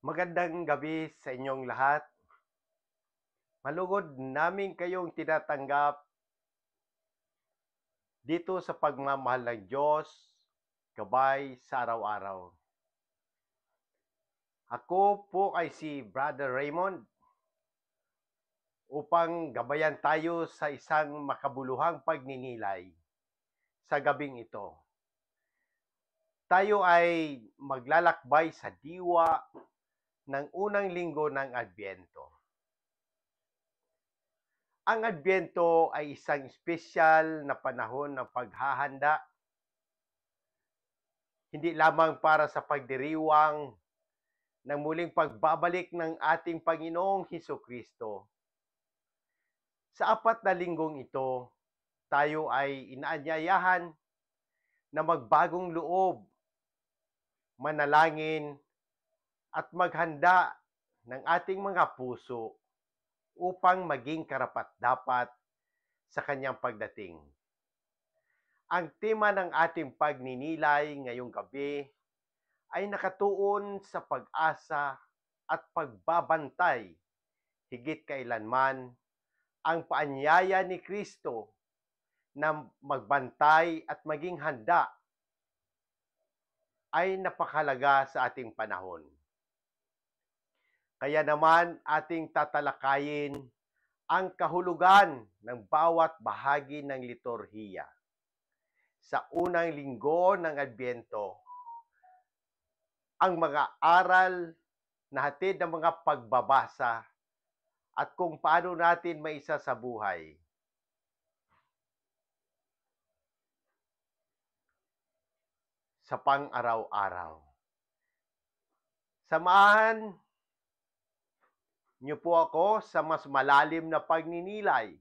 Magandang gabi sa inyong lahat. Malugod namin kayong tinatanggap dito sa pagmamahal ng Diyos, gabay sa araw-araw. Ako po ay si Brother Raymond upang gabayan tayo sa isang makabuluhang pagninilay sa gabing ito. Tayo ay maglalakbay sa diwa ng unang linggo ng Adbyento. Ang Adbyento ay isang espesyal na panahon ng paghahanda, hindi lamang para sa pagdiriwang ng muling pagbabalik ng ating Panginoong Hesukristo. Sa 4 na linggong ito, tayo ay inaanyayahan na magbagong loob, manalangin, at maghanda ng ating mga puso upang maging karapat-dapat sa kanyang pagdating. Ang tema ng ating pagninilay ngayong gabi ay nakatuon sa pag-asa at pagbabantay, higit kailanman ang paanyaya ni Kristo na magbantay at maging handa ay napakahalaga sa ating panahon. Kaya naman ating tatalakayin ang kahulugan ng bawat bahagi ng liturhiya. Sa unang linggo ng Adbyento, ang mga aral na hatid ng mga pagbabasa at kung paano natin maisa sa buhay. Sa pang-araw-araw. Samahan niyo po ako sa mas malalim na pagninilay.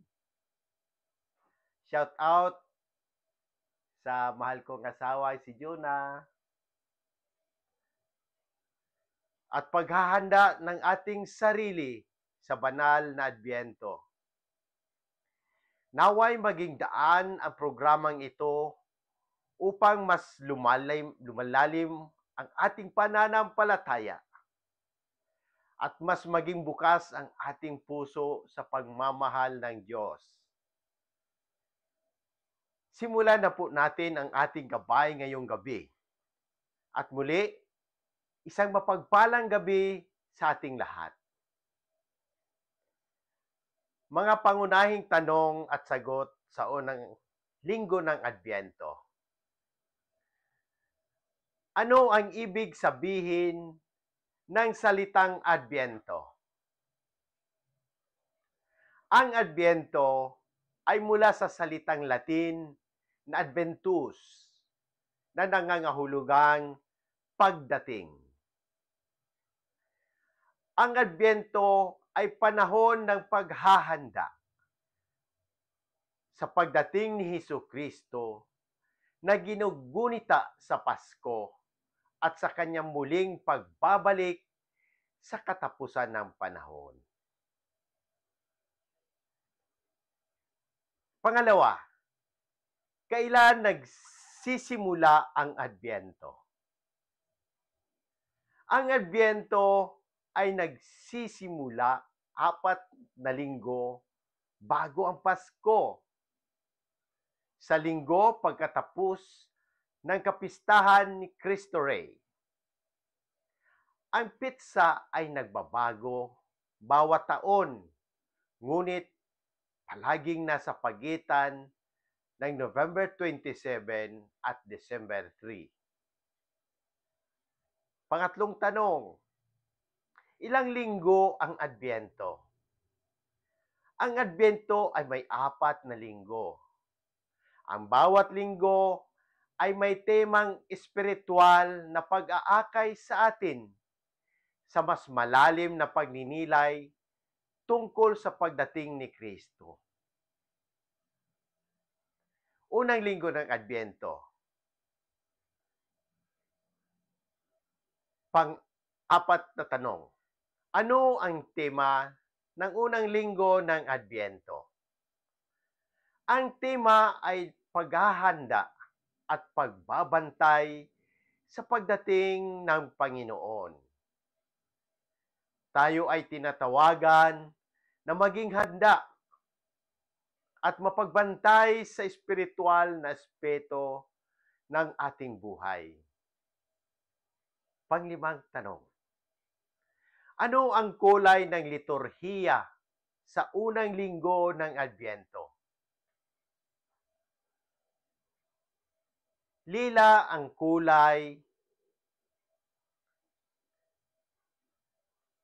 Shout out sa mahal kong asawa si Jonah. At paghahanda ng ating sarili sa banal na Adbyento. Naway maging daan ang programang ito upang mas lumalalim ang ating pananampalataya at mas maging bukas ang ating puso sa pagmamahal ng Diyos. Simulan na po natin ang ating gabay ngayong gabi. At muli, isang mapagpalang gabi sa ating lahat. Mga pangunahing tanong at sagot sa unang linggo ng Adbyento. Ano ang ibig sabihin ng salitang Adbyento? Ang Adbyento ay mula sa salitang Latin na adventus, na nangangahulugang pagdating. Ang Adbyento ay panahon ng paghahanda sa pagdating ni Hesukristo na ginugunita sa Pasko at sa kanyang muling pagbabalik sa katapusan ng panahon. Pangalawa, kailan nagsisimula ang Adbyento? Ang Adbyento ay nagsisimula 4 na linggo bago ang Pasko. Sa linggo pagkatapos ng kapistahan ni Cristo Rey. Ang pitsa ay nagbabago bawat taon, ngunit palaging nasa pagitan ng November 27 at December 3. Pangatlong tanong, ilang linggo ang Adbyento? Ang Adbyento ay may 4 na linggo. Ang bawat linggo ay may temang espiritual na pag-aakay sa atin sa mas malalim na pagninilay tungkol sa pagdating ni Kristo. Unang linggo ng Adbyento. Pang-4 na tanong. Ano ang tema ng unang linggo ng Adbyento? Ang tema ay paghahanda at pagbabantay sa pagdating ng Panginoon. Tayo ay tinatawagan na maging handa at mapagbantay sa espiritual na aspeto ng ating buhay. Panglimang tanong, ano ang kulay ng liturhiya sa unang linggo ng Adbyento? Lila ang kulay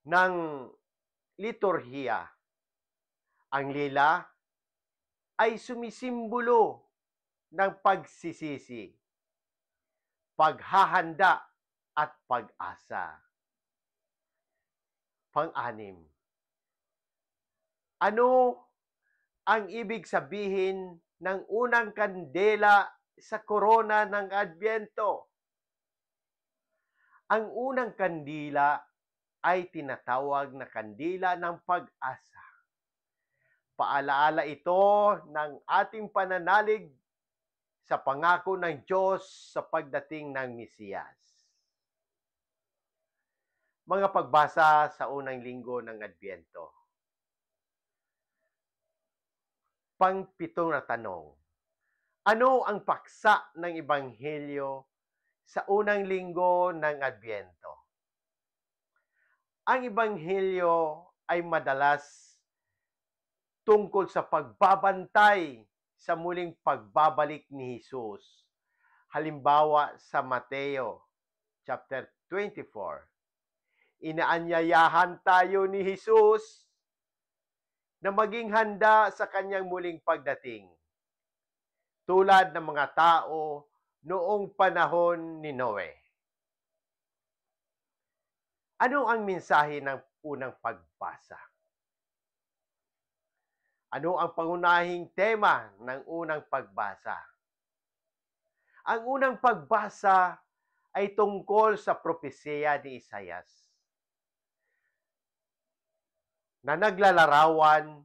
ng liturhiya. Ang lila ay sumisimbolo ng pagsisisi, paghahanda at pag-asa. Pang-anim, ano ang ibig sabihin ng unang kandela sa korona ng Adbyento? Ang unang kandila ay tinatawag na kandila ng pag-asa. Paalaala ito ng ating pananalig sa pangako ng Diyos sa pagdating ng Mesiyas. Mga pagbasa sa unang linggo ng Adbyento. Pang-7 na tanong, ano ang paksa ng Ebanghelyo sa unang linggo ng Adbyento? Ang Ebanghelyo ay madalas tungkol sa pagbabantay sa muling pagbabalik ni Jesus. Halimbawa sa Mateo chapter 24. Inaanyayahan tayo ni Jesus na maging handa sa kanyang muling pagdating, tulad ng mga tao noong panahon ni Noe. Ano ang mensahe ng unang pagbasa? Ano ang pangunahing tema ng unang pagbasa? Ang unang pagbasa ay tungkol sa propesya ni Isaias na naglalarawan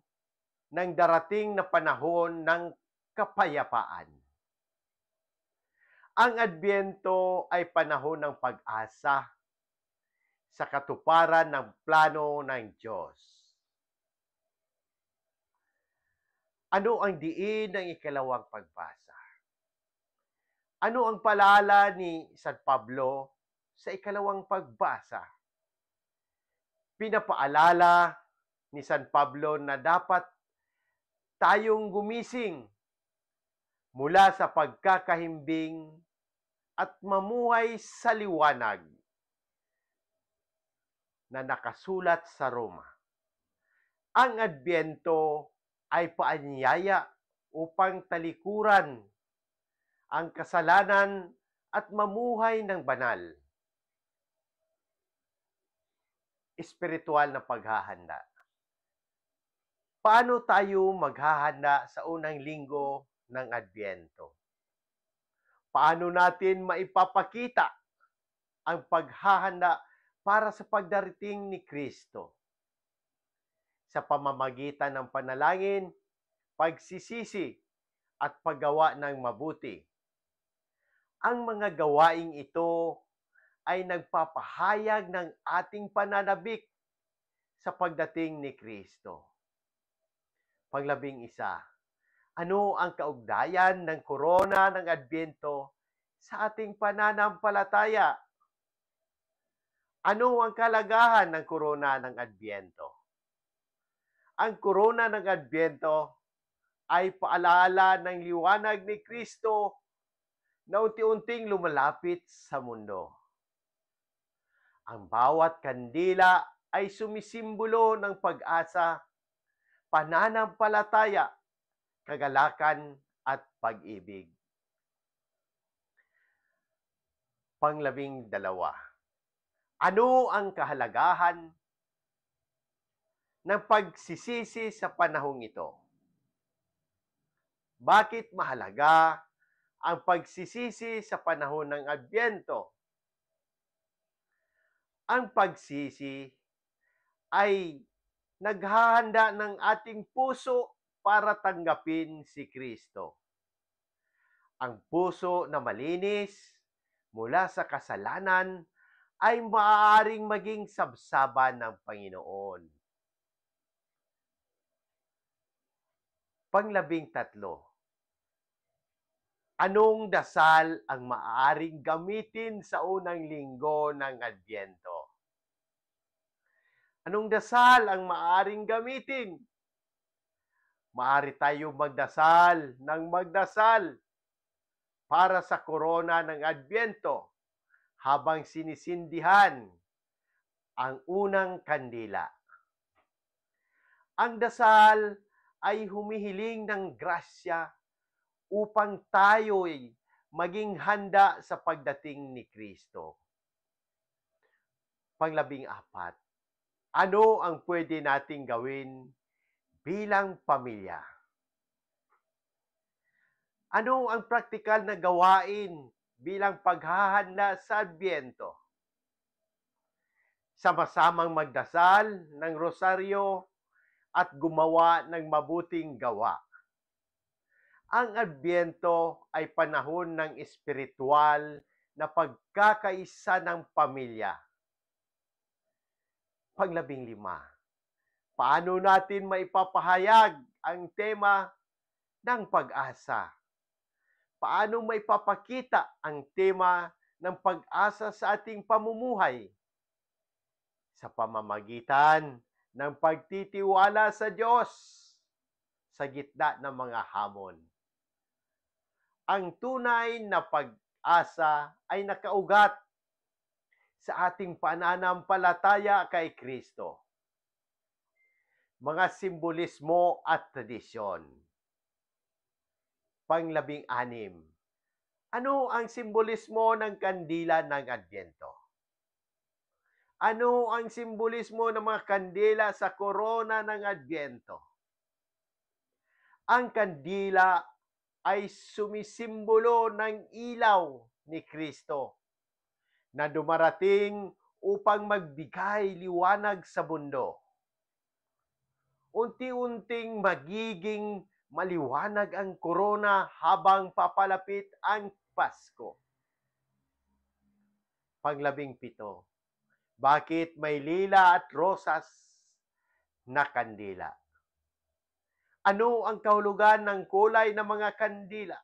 ng darating na panahon ng kapayapaan. Ang Adbyento ay panahon ng pag-asa sa katuparan ng plano ng Diyos. Ano ang diin ng ikalawang pagbasa? Ano ang paalala ni San Pablo sa ikalawang pagbasa? Pinapaalala ni San Pablo na dapat tayong gumising mula sa pagkakahimbing at mamuhay sa liwanag na nakasulat sa Roma. Ang Adbyento ay paanyaya upang talikuran ang kasalanan at mamuhay ng banal. Espiritual na paghahanda. Paano tayo maghahanda sa unang linggo ng Adbyento? Paano natin maipapakita ang paghahanda para sa pagdarating ni Kristo? Sa pamamagitan ng panalangin, pagsisisi, at paggawa ng mabuti. Ang mga gawaing ito ay nagpapahayag ng ating pananabik sa pagdating ni Kristo. Pang-11, ano ang kaugnayan ng korona ng Adbyento sa ating pananampalataya? Ano ang kalagahan ng korona ng Adbyento? Ang korona ng Adbyento ay paalala ng liwanag ni Kristo na unti-unting lumalapit sa mundo. Ang bawat kandila ay sumisimbolo ng pag-asa, pananampalataya, kagalakan at pag-ibig. Pang-12, ano ang kahalagahan ng pagsisisi sa panahong ito? Bakit mahalaga ang pagsisisi sa panahon ng Adbyento? Ang pagsisi ay naghahanda ng ating puso para tanggapin si Kristo. Ang puso na malinis mula sa kasalanan ay maaaring maging sabsaban ng Panginoon. Panglabing-tatlo, anong dasal ang maaaring gamitin sa unang linggo ng Adbyento? Anong dasal ang maaaring gamitin? Maaari tayo magdasal ng magdasal para sa korona ng Adbyento habang sinisindihan ang unang kandila. Ang dasal ay humihiling ng grasya upang tayo'y maging handa sa pagdating ni Kristo. Panglabing-apat, ano ang pwede nating gawin bilang pamilya? Ano ang praktikal na gawain bilang paghahanda sa Adbyento? Sama-samang magdasal ng rosaryo at gumawa ng mabuting gawa. Ang Adbyento ay panahon ng espiritual na pagkakaisa ng pamilya. Panglabing-lima, paano natin maipapahayag ang tema ng pag-asa? Paano maipapakita ang tema ng pag-asa sa ating pamumuhay? Sa pamamagitan ng pagtitiwala sa Diyos sa gitna ng mga hamon. Ang tunay na pag-asa ay nakaugat sa ating pananampalataya kay Kristo. Mga simbolismo at tradisyon. Panglabing-anim, ano ang simbolismo ng kandila ng Adbyento? Ano ang simbolismo ng mga kandila sa korona ng Adbyento? Ang kandila ay sumisimbolo ng ilaw ni Kristo na dumarating upang magbigay liwanag sa mundo. Unti-unting magiging maliwanag ang korona habang papalapit ang Pasko. Panglabing-pito, bakit may lila at rosas na kandila? Ano ang kahulugan ng kulay ng mga kandila?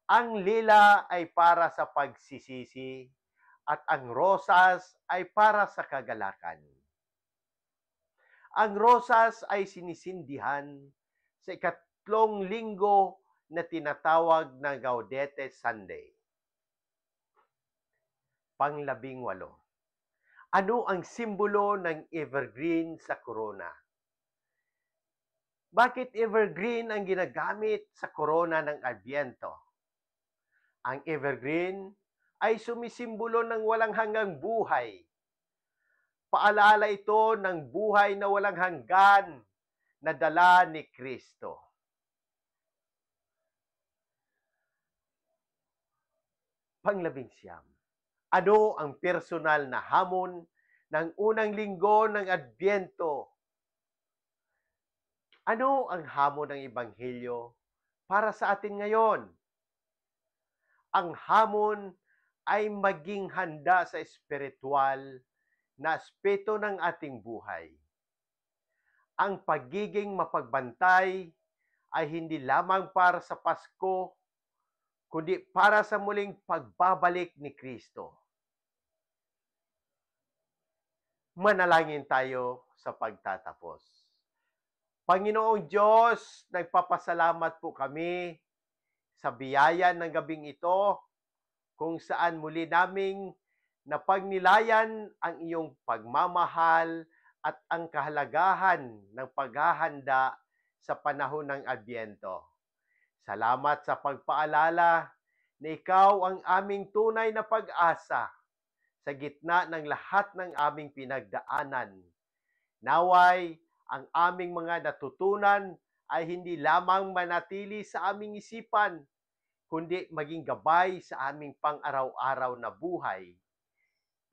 Ang lila ay para sa pagsisisi at ang rosas ay para sa kagalakan. Ang rosas ay sinisindihan sa ikatlong linggo na tinatawag na Gaudete Sunday. Panglabing-walo, ano ang simbolo ng evergreen sa korona? Bakit evergreen ang ginagamit sa korona ng Adbyento? Ang evergreen ay sumisimbolo ng walang hanggang buhay. Paalala ito ng buhay na walang hanggan na dala ni Kristo. Panglabing-siyam, ano ang personal na hamon ng unang linggo ng Adbyento? Ano ang hamon ng Ebanghelyo para sa atin ngayon? Ang hamon ay maging handa sa espiritual na aspeto ng ating buhay. Ang pagiging mapagbantay ay hindi lamang para sa Pasko, kundi para sa muling pagbabalik ni Kristo. Manalangin tayo sa pagtatapos. Panginoong Diyos, nagpapasalamat po kami sa biyaya ng gabing ito kung saan muli naming napagnilayan ang iyong pagmamahal at ang kahalagahan ng paghahanda sa panahon ng Adbyento. Salamat sa pagpaalala na ikaw ang aming tunay na pag-asa sa gitna ng lahat ng aming pinagdaanan. Naway, ang aming mga natutunan ay hindi lamang manatili sa aming isipan, kundi maging gabay sa aming pang-araw-araw na buhay.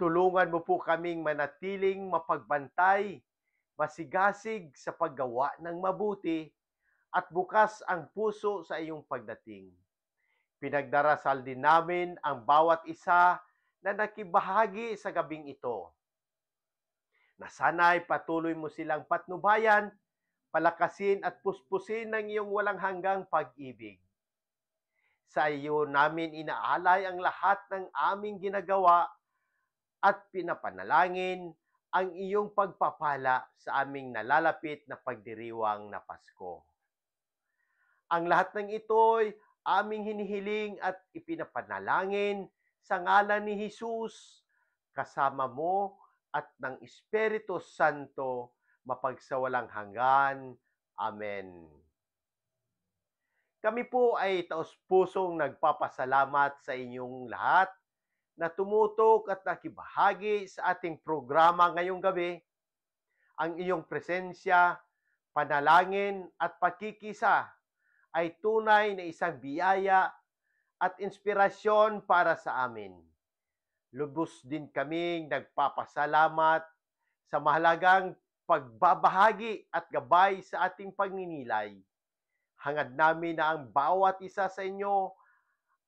Tulungan mo po kaming manatiling mapagbantay, masigasig sa paggawa ng mabuti, at bukas ang puso sa iyong pagdating. Pinagdarasal din namin ang bawat isa na nakibahagi sa gabing ito. Na sana'y patuloy mo silang patnubayan, palakasin at puspusin ng iyong walang hanggang pag-ibig. Sa iyo namin inaalay ang lahat ng aming ginagawa at pinapanalangin ang iyong pagpapala sa aming nalalapit na pagdiriwang na Pasko. Ang lahat ng ito'y aming hinihiling at ipinapanalangin sa ngalan ni Jesus, kasama mo at ng Espiritu Santo, mapagsawalang hanggan. Amen. Kami po ay taos-pusong nagpapasalamat sa inyong lahat na tumutok at nakibahagi sa ating programa ngayong gabi. Ang iyong presensya, panalangin at pakikisa ay tunay na isang biyaya at inspirasyon para sa amin. Lubos din kaming nagpapasalamat sa mahalagang pagbabahagi at gabay sa ating pagninilay. Hangad namin na ang bawat isa sa inyo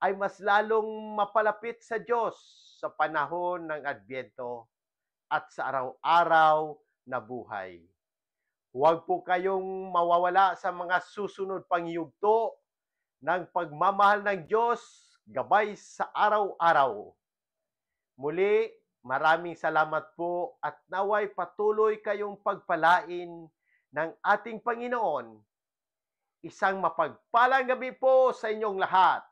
ay mas lalong mapalapit sa Diyos sa panahon ng Adbyento at sa araw-araw na buhay. Huwag po kayong mawawala sa mga susunod pang yugto ng pagmamahal ng Diyos gabay sa araw-araw. Muli, maraming salamat po at naway patuloy kayong pagpalain ng ating Panginoon. Isang mapagpalang gabi po sa inyong lahat.